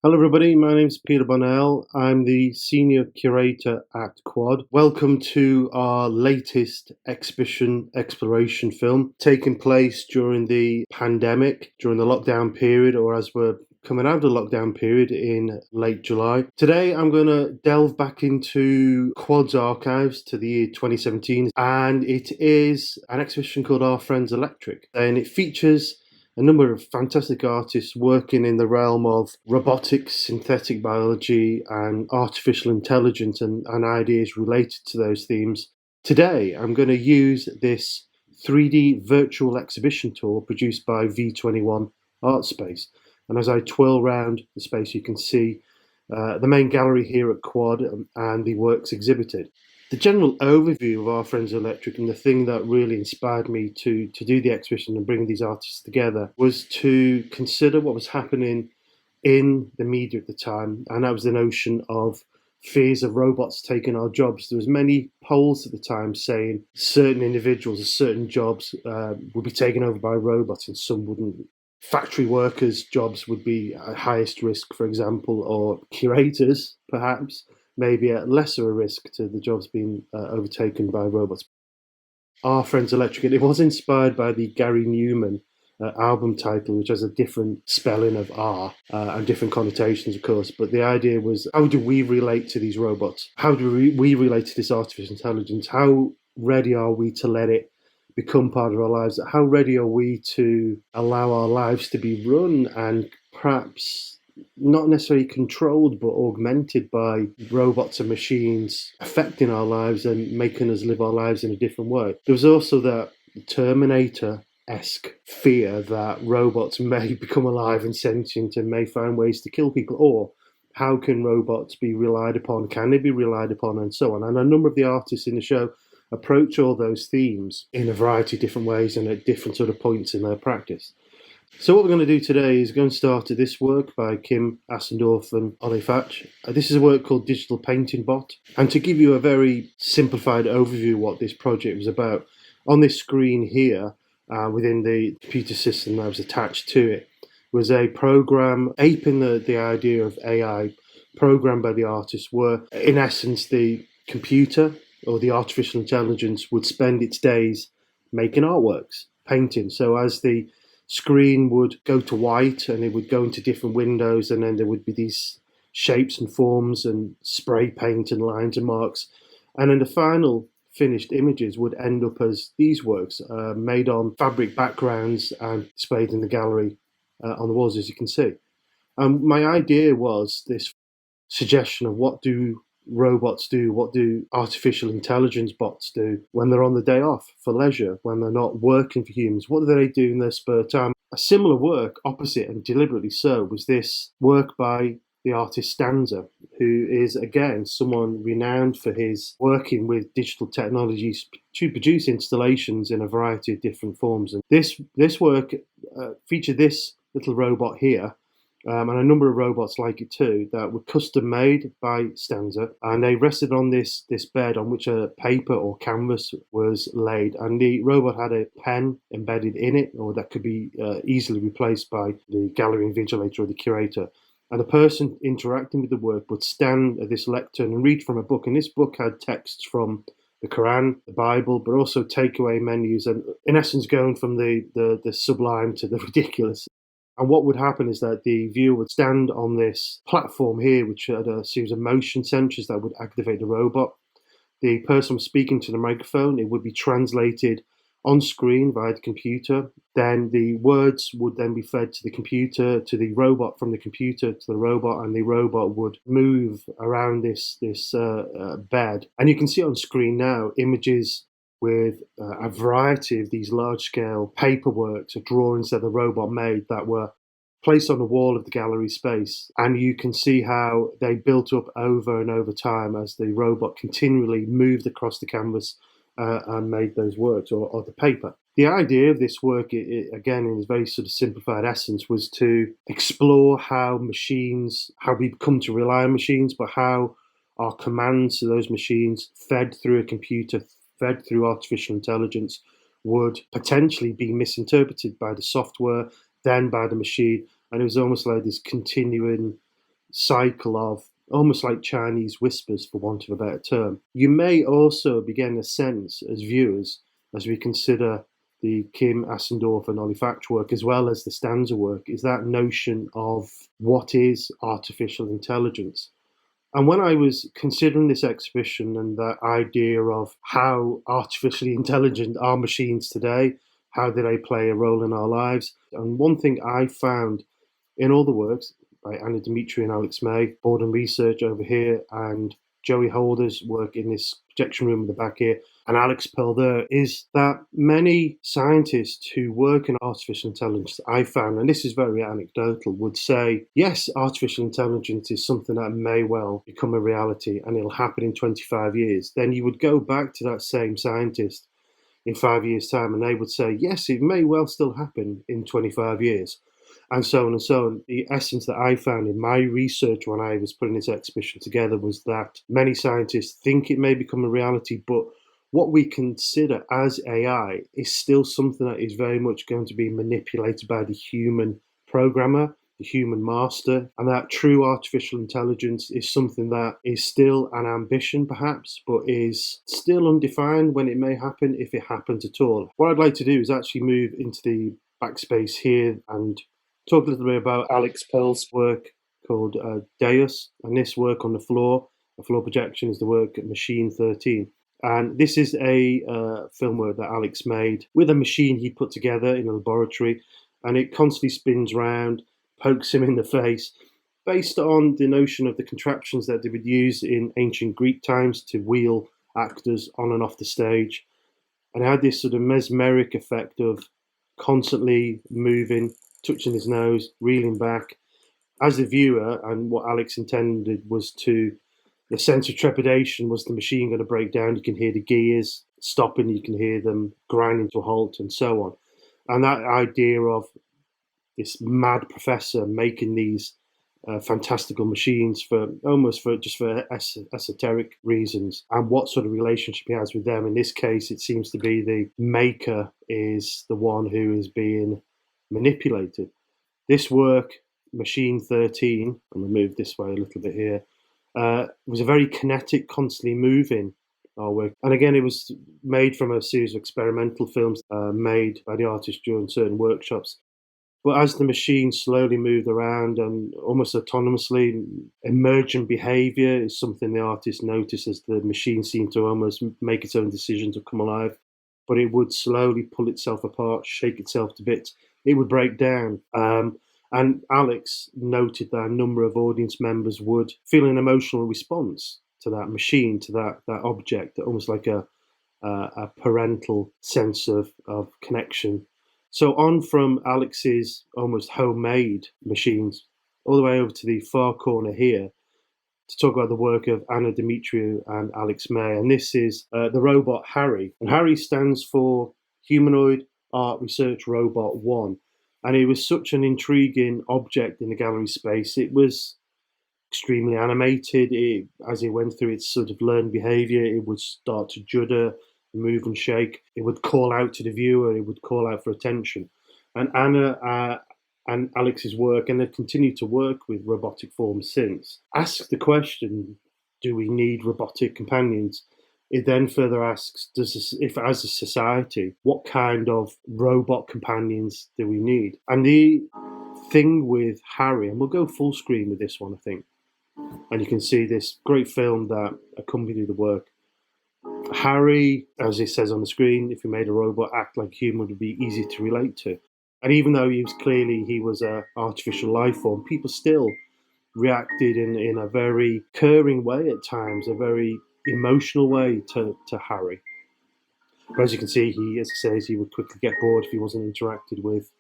Hello everybody, my name's Peter Bonnell. I'm the Senior Curator at Quad. Welcome to our latest exhibition exploration film, taking place during the pandemic, during the lockdown period, or as we're coming out of the lockdown period in late July. Today I'm going to delve back into Quad's archives to the year 2017, and it is an exhibition called Our Friends Electric, and it features a number of fantastic artists working in the realm of robotics, synthetic biology, and artificial intelligence and ideas related to those themes. Today, I'm going to use this 3D virtual exhibition tour produced by V21 Art Space. And as I twirl around the space, you can see the main gallery here at Quad and the works exhibited. The general overview of Our Friends Electric, and the thing that really inspired me to do the exhibition and bring these artists together, was to consider what was happening in the media at the time, and that was the notion of fears of robots taking our jobs. There was many polls at the time saying certain individuals or certain jobs would be taken over by robots and some wouldn't. Factory workers' jobs would be at highest risk, for example, or curators, perhaps, maybe at lesser a risk to the jobs being overtaken by robots. Our Friends Electric, it was inspired by the Gary Newman album title, which has a different spelling of R and different connotations, of course. But the idea was, how do we relate to these robots? How do we relate to this artificial intelligence? How ready are we to let it become part of our lives? How ready are we to allow our lives to be run and perhaps not necessarily controlled, but augmented by robots and machines affecting our lives and making us live our lives in a different way? There was also that Terminator-esque fear that robots may become alive and sentient and may find ways to kill people, or how can robots be relied upon? Can they be relied upon? And so on. And a number of the artists in the show approach all those themes in a variety of different ways and at different sort of points in their practice. So what we're going to do today is going to start at this work by Kim Asendorf and Ofux. This is a work called Digital Painting Bot. And to give you a very simplified overview of what this project was about, on this screen here, within the computer system that was attached to it, was a program aping the idea of AI, programmed by the artist, where in essence the computer or the artificial intelligence would spend its days making artworks, painting. So as the screen would go to white and it would go into different windows, and then there would be these shapes and forms and spray paint and lines and marks, and then the final finished images would end up as these works made on fabric backgrounds and displayed in the gallery on the walls, as you can see. My idea was this suggestion of what do robots do, what do artificial intelligence bots do when they're on the day off for leisure, when they're not working for humans? What do they do in their spare time? A similar work, opposite and deliberately so, was this work by the artist Stanza, who is again someone renowned for his working with digital technologies to produce installations in a variety of different forms. And this work featured this little robot here, and a number of robots like it too, that were custom made by Stanza, and they rested on this bed on which a paper or canvas was laid, and the robot had a pen embedded in it, or that could be easily replaced by the gallery invigilator or the curator. And the person interacting with the work would stand at this lectern and read from a book, and this book had texts from the Quran, the Bible, but also takeaway menus, and in essence going from the sublime to the ridiculous. And what would happen is that the viewer would stand on this platform here, which had a series of motion sensors that would activate the robot. The person was speaking to the microphone. It would be translated on screen via the computer. Then the words would then be fed to the computer, to the robot, from the computer to the robot, and the robot would move around this bed. And you can see on screen now images with a variety of these large-scale paperworks or drawings that the robot made that were placed on the wall of the gallery space. And you can see how they built up over and over time as the robot continually moved across the canvas and made those works or the paper. The idea of this work, again, in its very sort of simplified essence, was to explore how we've come to rely on machines, but how our commands to those machines fed through a computer, fed through artificial intelligence, would potentially be misinterpreted by the software, then by the machine. And it was almost like this continuing cycle of almost like Chinese whispers, for want of a better term. You may also be getting a sense as viewers, as we consider the Kim Asendorf and Ofux work, as well as the Stanza work, is that notion of what is artificial intelligence. And when I was considering this exhibition and that idea of how artificially intelligent are machines today, how do they play a role in our lives, and one thing I found in all the works by Dimitrio and Alex May, Boredom Research over here, and Joey Holder's work in this projection room in the back here, and Alex Pearl there, is that many scientists who work in artificial intelligence, I found, and this is very anecdotal, would say, yes, artificial intelligence is something that may well become a reality and it'll happen in 25 years. Then you would go back to that same scientist in 5 years' time and they would say, yes, it may well still happen in 25 years. And so on and so on. The essence that I found in my research when I was putting this exhibition together was that many scientists think it may become a reality, but what we consider as AI is still something that is very much going to be manipulated by the human programmer, the human master, and that true artificial intelligence is something that is still an ambition perhaps, but is still undefined when it may happen, if it happens at all. What I'd like to do is actually move into the backspace here and talk a little bit about Alex Pearl's work called Deus, and this work on the floor projection, is the work Machine 13. And this is a film work that Alex made with a machine he put together in a laboratory, and it constantly spins round, pokes him in the face, based on the notion of the contraptions that they would use in ancient Greek times to wheel actors on and off the stage. And it had this sort of mesmeric effect of constantly moving, touching his nose, reeling back. As the viewer, and what Alex intended was the sense of trepidation was the machine going to break down. You can hear the gears stopping, you can hear them grinding to a halt, and so on. And that idea of this mad professor making these fantastical machines for esoteric reasons, and what sort of relationship he has with them. In this case, it seems to be the maker is the one who is being manipulated. This work, Machine 13, I'm going to move this way a little bit here, was a very kinetic, constantly moving artwork. And again, it was made from a series of experimental films made by the artist during certain workshops. But as the machine slowly moved around and almost autonomously, emergent behavior is something the artist noticed as the machine seemed to almost make its own decision to come alive. But it would slowly pull itself apart, shake itself to bits. It would break down. And Alex noted that a number of audience members would feel an emotional response to that machine, to that object, almost like a parental sense of connection. So on from Alex's almost homemade machines, all the way over to the far corner here, to talk about the work of Dimitrio and Alex May. And this is the robot Harry. And Harry stands for Humanoid Art Research Robot 1. And it was such an intriguing object in the gallery space. It was extremely animated. As it went through its sort of learned behavior, it would start to judder, move and shake. It would call out to the viewer. It would call out for attention. And Anna and Alex's work, and they've continued to work with robotic forms since, ask the question, do we need robotic companions? It then further asks, if as a society, what kind of robot companions do we need? And the thing with Harry, and we'll go full screen with this one, I think, and you can see this great film that accompanied the work. Harry, as it says on the screen, if you made a robot act like a human, would be easy to relate to. And even though he was an artificial life form, people still reacted in a very caring way at times, a very emotional way to Harry. But as you can see, as he says, he would quickly get bored if he wasn't interacted with.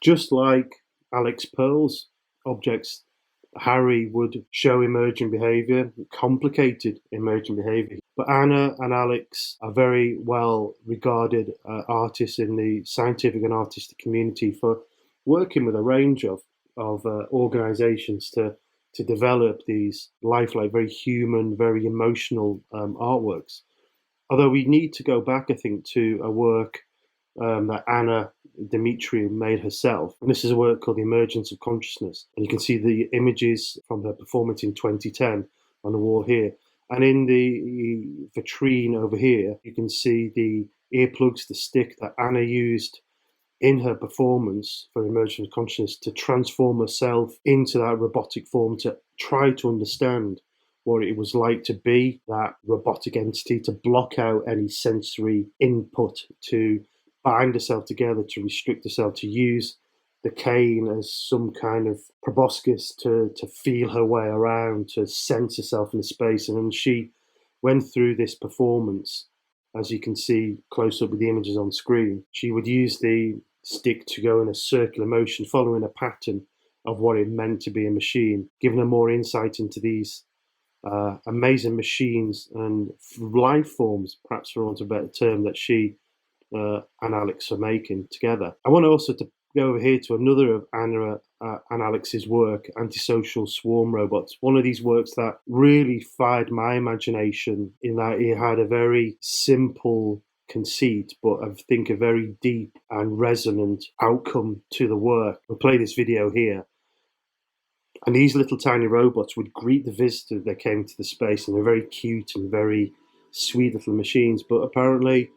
Just like Alex Pearl's objects Harry would show emergent behaviour, complicated emergent behaviour. But Anna and Alex are very well regarded artists in the scientific and artistic community for working with a range of organisations to develop these lifelike, very human, very emotional artworks. Although we need to go back, I think, to a work that Anna Dimitrio made herself. And this is a work called The Emergence of Consciousness. And you can see the images from her performance in 2010 on the wall here. And in the vitrine over here, you can see the earplugs, the stick that Anna used in her performance for Emergence of Consciousness to transform herself into that robotic form, to try to understand what it was like to be that robotic entity, to block out any sensory input, to bind herself together, to restrict herself, to use the cane as some kind of proboscis to feel her way around, to sense herself in the space. And then she went through this performance, as you can see close up with the images on screen. She would use the stick to go in a circular motion, following a pattern of what it meant to be a machine, giving her more insight into these amazing machines and life forms, perhaps for want of a better term, that she and Alex are making together. I want also to go over here to another of Anna and Alex's work, Antisocial Swarm Robots. One of these works that really fired my imagination in that it had a very simple conceit, but I think a very deep and resonant outcome to the work. We'll play this video here. And these little tiny robots would greet the visitor that came to the space, and they're very cute and very sweet little machines. But apparently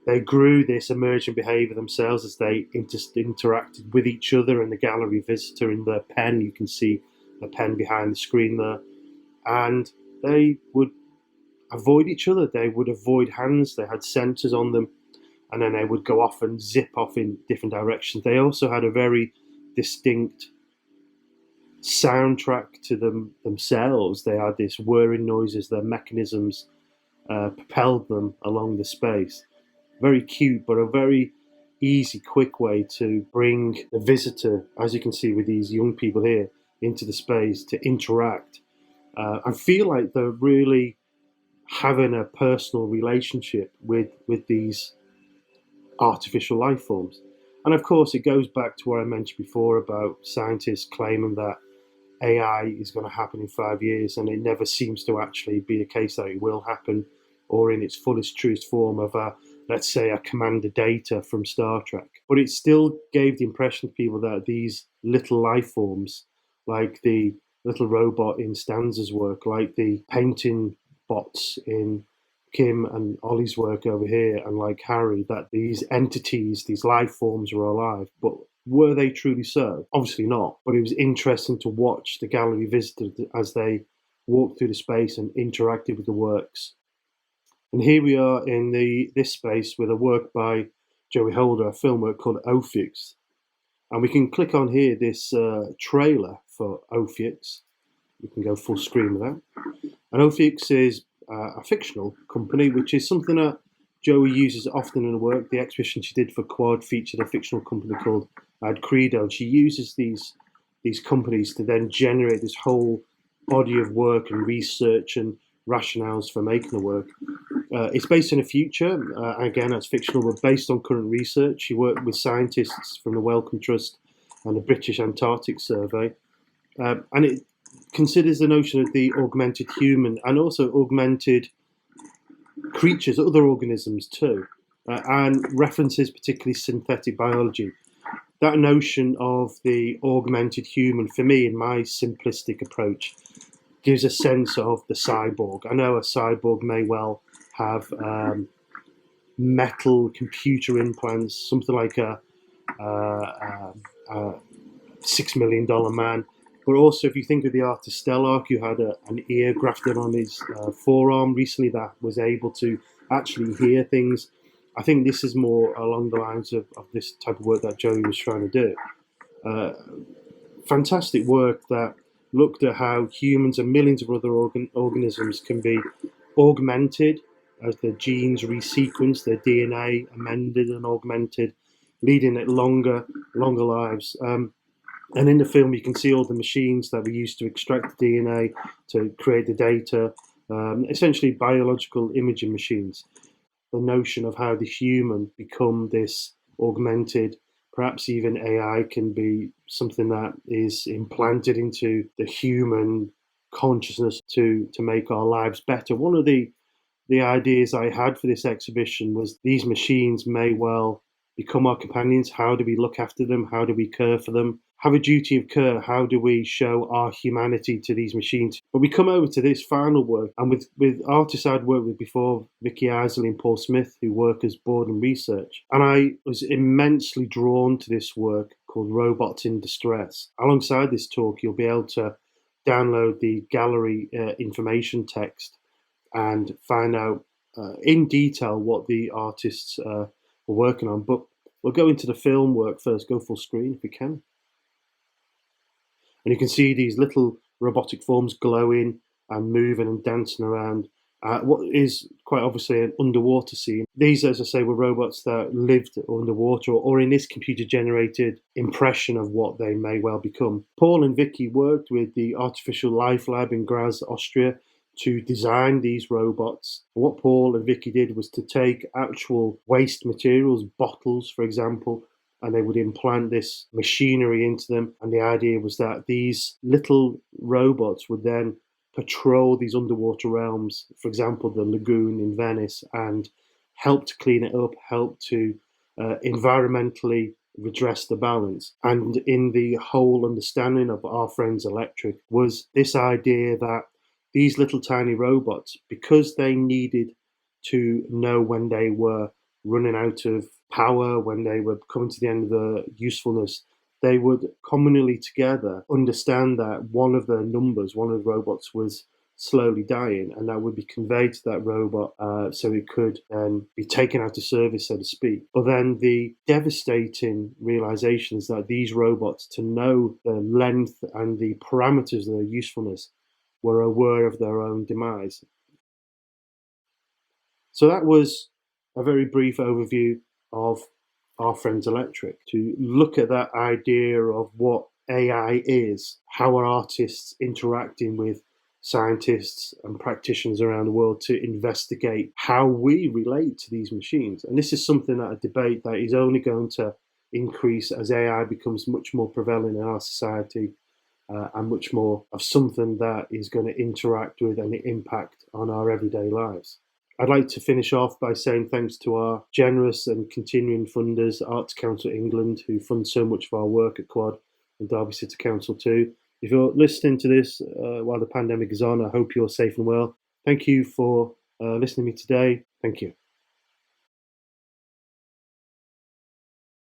they grew this emergent behaviour themselves as they interacted with each other and the gallery visitor in their pen. You can see the pen behind the screen there. And they would avoid each other. They would avoid hands. They had sensors on them. And then they would go off and zip off in different directions. They also had a very distinct soundtrack to themselves. They had this whirring noises. Their mechanisms propelled them along the space. Very cute, but a very easy, quick way to bring the visitor, as you can see with these young people here, into the space to interact. I feel like they're really having a personal relationship with these artificial life forms. And of course, it goes back to what I mentioned before about scientists claiming that AI is going to happen in 5 years, and it never seems to actually be the case that it will happen, or in its fullest, truest form of let's say, a Commander Data from Star Trek. But it still gave the impression to people that these little life forms, like the little robot in Stanza's work, like the painting bots in Kim and Ollie's work over here, and like Harry, that these entities, these life forms were alive. But were they truly so? Obviously not. But it was interesting to watch the gallery visitors as they walked through the space and interacted with the works. And here we are in this space with a work by Joey Holder, a film work called Ofux. And we can click on here this trailer for Ofux. We can go full screen with that. And Ofux is a fictional company, which is something that Joey uses often in her work. The exhibition she did for Quad featured a fictional company called Ad Credo. And she uses these companies to then generate this whole body of work and research and rationales for making the work. It's based in the future. Again, that's fictional, but based on current research. She worked with scientists from the Wellcome Trust and the British Antarctic Survey. And it considers the notion of the augmented human and also augmented creatures, other organisms too, and references particularly synthetic biology. That notion of the augmented human, for me, in my simplistic approach, gives a sense of the cyborg. I know a cyborg may well have metal computer implants, something like a $6 million man. But also, if you think of the artist Stellark, who had an ear grafted on his forearm recently that was able to actually hear things, I think this is more along the lines of this type of work that Joey was trying to do. Fantastic work that looked at how humans and millions of other organisms can be augmented as their genes resequenced, their DNA amended and augmented, leading it longer lives. And in the film, you can see all the machines that we used to extract the DNA to create the data, essentially biological imaging machines. The notion of how the human become this augmented, perhaps even AI can be something that is implanted into the human consciousness to make our lives better. One of the ideas I had for this exhibition was these machines may well become our companions. How do we look after them? How do we care for them? Have a duty of care. How do we show our humanity to these machines? But we come over to this final work, and with artists I'd worked with before, Vicky, Isley, and Paul Smith, who work as boredom research. And I was immensely drawn to this work called Robots in Distress. Alongside this talk, you'll be able to download the gallery information text and find out in detail what the artists were working on. But we'll go into the film work first, go full screen if we can. And you can see these little robotic forms glowing and moving and dancing around. What is quite obviously an underwater scene. These, as I say, were robots that lived underwater or in this computer-generated impression of what they may well become. Paul and Vicky worked with the Artificial Life Lab in Graz, Austria, to design these robots. What Paul and Vicky did was to take actual waste materials, bottles, for example, and they would implant this machinery into them. And the idea was that these little robots would then patrol these underwater realms, for example, the lagoon in Venice, and help to clean it up, help to environmentally redress the balance. And in the whole understanding of Our Friends Electric was this idea that these little tiny robots, because they needed to know when they were running out of power, when they were coming to the end of their usefulness, they would communally together understand that one of the numbers, one of the robots was slowly dying, and that would be conveyed to that robot so it could then be taken out of service, so to speak. But then the devastating realization is that these robots, to know the length and the parameters of their usefulness, were aware of their own demise. So that was a very brief overview of Our Friends Electric. To look at that idea of what AI is, how are artists interacting with scientists and practitioners around the world to investigate how we relate to these machines. And this is something that a debate that is only going to increase as AI becomes much more prevalent in our society. And much more of something that is going to interact with and impact on our everyday lives. I'd like to finish off by saying thanks to our generous and continuing funders, Arts Council England, who fund so much of our work at Quad, and Derby City Council too. If you're listening to this while the pandemic is on, I hope you're safe and well. Thank you for listening to me today. Thank you.